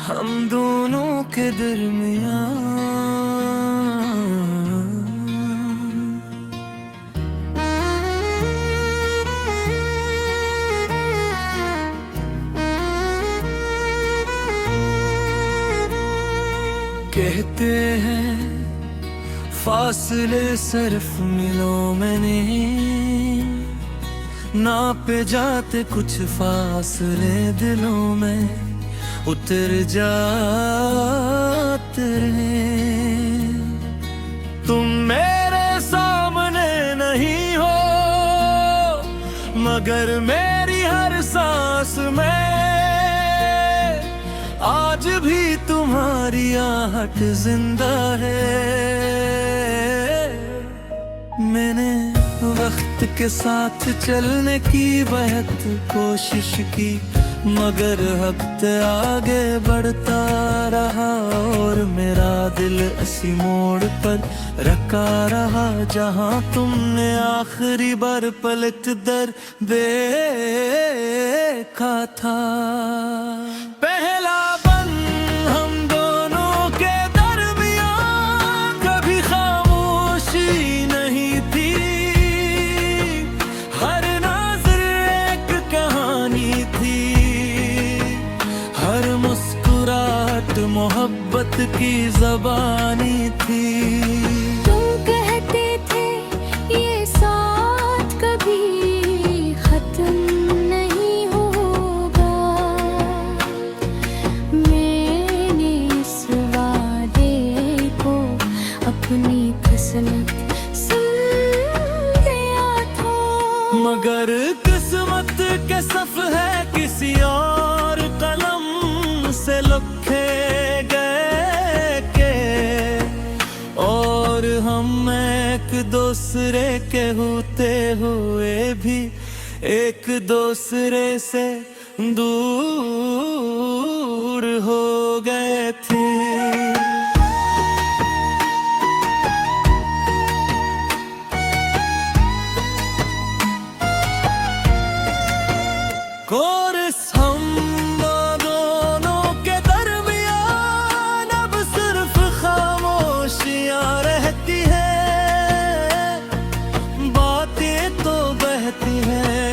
हम दोनों के दरमियां कहते हैं फासले सिर्फ मिलों में नहीं, नापे जाते कुछ फासले दिलों में उतर जाते हैं। तुम मेरे सामने नहीं हो मगर मेरी हर सांस में आज भी तुम्हारी आहट जिंदा है। मैंने वक्त के साथ चलने की बहुत कोशिश की मगर वक्त आगे बढ़ता रहा और मेरा दिल इसी मोड़ पर रखा रहा जहां तुमने आखिरी बार पलक दर देखा था। पहला बन हम दोनों के दरमियां कभी खामोशी नहीं थी, हर नजर एक कहानी थी, हर मुस्कुराहट मोहब्बत की ज़बानी थी। तुम कहते थे ये साथ कभी खत्म नहीं होगा, मैंने इस वादे को अपनी किस्मत समझा था। मगर किस्मत के सफ है किसी और कलम से लिखे गए के, और हम एक दूसरे के होते हुए भी एक दूसरे से दूर हो गए थे। कोरस हम दोनों के दरमियान अब सिर्फ खामोशियां रहती हैं, बातें तो बहती हैं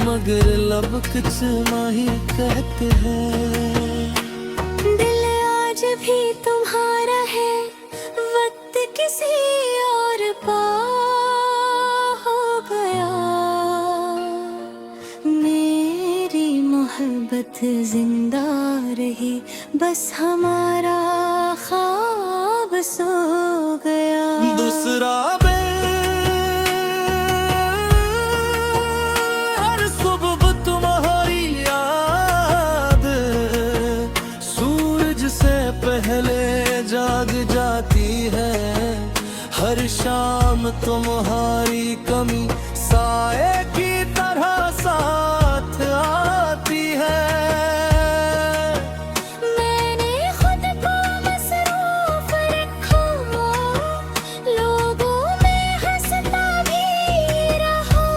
मगर लब कुछ नहीं कहते हैं। दिल आज भी तुम्हारा है, वक्त किसी और का हो गया, मेरी मोहब्बत जिंदा रही, बस हमारा ख्वाब सो गया। दूसरा हर सुबह तुम्हारी याद सूरज से पहले जाग जाती है, हर शाम तुम्हारी कमी साए की तरह साथ आती है। मैंने खुद को मसरूफ रखा, लोगों में हंसता भी रहा,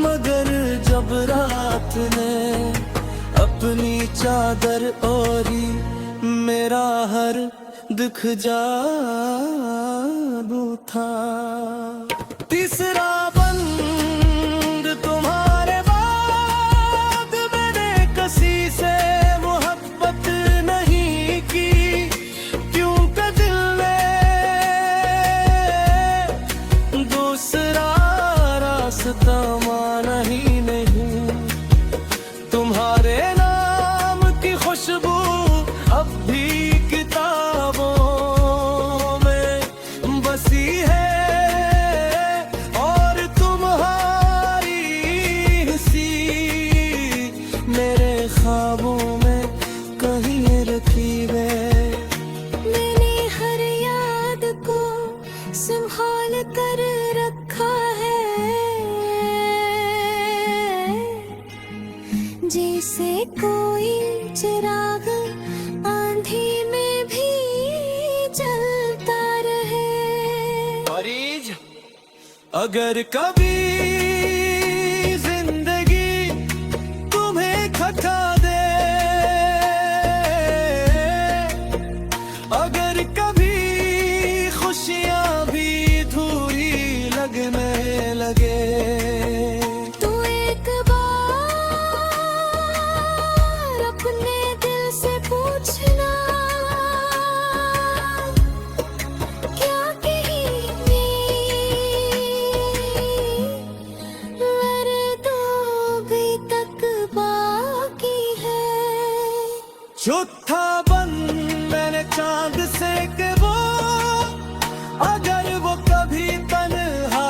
मगर जब रात ने अपनी चादर ओढ़ी मेरा हर दुख जादू था। तीसरा बंद तुम्हारे बाद मैंने किसी से मोहब्बत नहीं की, क्योंकि दिल ने दूसरा रास्ता माना ही नहीं। तुम्हारे नाम की खुशबू अब भी किताबों में बसी है और तुम्हारी हंसी मेरे ख्वाबों में कहीं रखी है। मैंने हर याद को संभाल कर रखा है, जैसे कोई चिराग आंधी में भी जलता रहे। मरीज अगर कभी झूठा बन मैंने चांद से के वो, अगर वो कभी तन्हा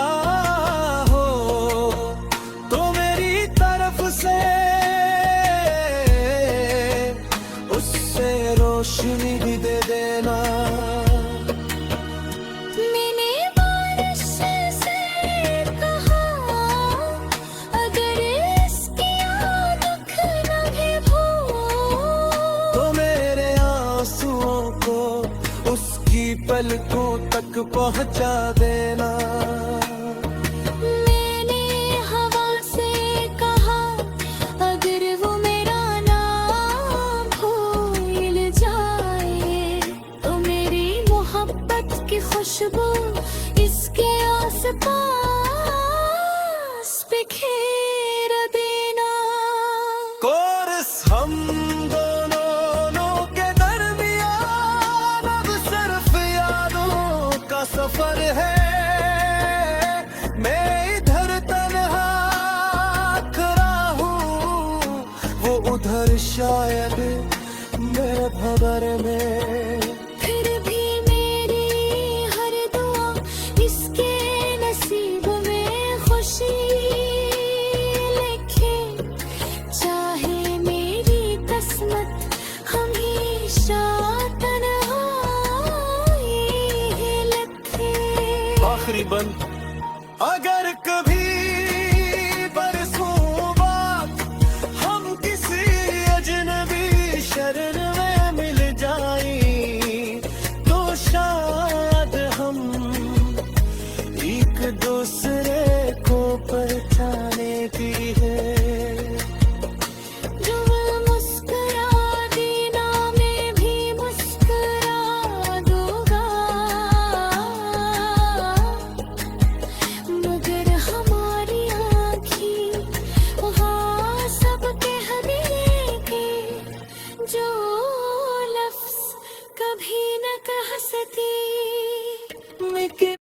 हो तो मेरी तरफ से उससे रोशनी भी दे देना। मैंने बारिश से कहा, अगर इसकी दुख न भी भो, तो मेरे आंसुओं को उसकी पलकों तक पहुंचा देना। मैंने हवा से कहा, अगर वो मेरा नाम भूल जाए, तो मेरी मोहब्बत की खुशबू इसके आसपास बिखेर देना। कोरस हम दोनों के दरमियान अब सिर्फ यादों का सफर है। मैं इधर तन्हा खड़ा हूँ, वो उधर शायद मेरे भंवर में। फिर भी मेरी हर दुआ इसके नसीब में खुशी लिखे, चाहे मेरी किस्मत हमेशा तन्हाई लिखे। आखिरी बंद, अगर